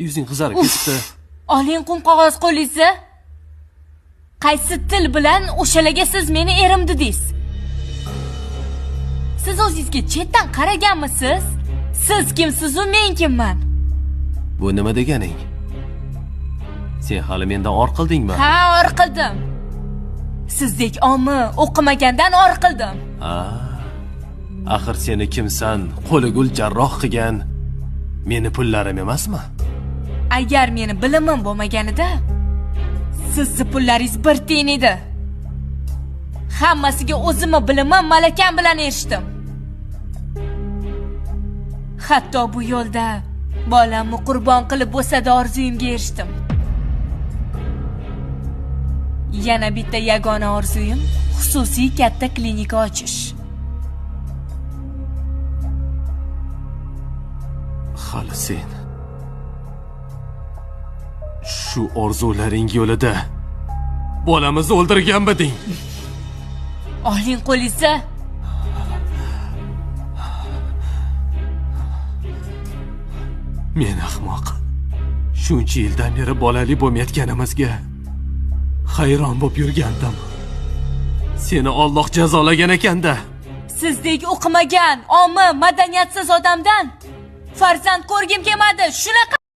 Yuzing qizarib ketibdi. Oling qum qog'oz qo'lingizni. Qaysi til bilan o'shalarga siz meni erim dedingiz? Siz o'zingizga chetdan qaraganmisiz? Siz kimsiz u, men kimman? Bu nima deganing? Sen hali mendan or qildingmi? Ha, or qildim. Sizdek ommi o'qimagandan or qildim. Ha. Axir seni kimsan? Qo'li gul jarroh qilgan meni pullarim emasmi? Agar meni bilimim bo'lmaganida, sizni pullaringiz bir tiyin edi. Hammasiga o'zimni bilimim, malakam bilan erishdim. Hatto bu yo'lda bolamni qurbon qilib bo'lsa-da orzuyimga erishdim. Yana bitta yagona orzuyim xususiy katta klinika ochish. Hali sen shu orzularing yo'lida bolamizni o'ldirganmiding? Oling qo'lingizni. Men ahmoq. Shuncha yildan beri bolali bo'lmayotganimizga hayron bo'lib yurgandim. Seni Alloh jazolagan ekanda. Sizdek o'qimagan, ommi, madaniyatsiz odamdan farzand ko'rgim kelmadi. Shunaqa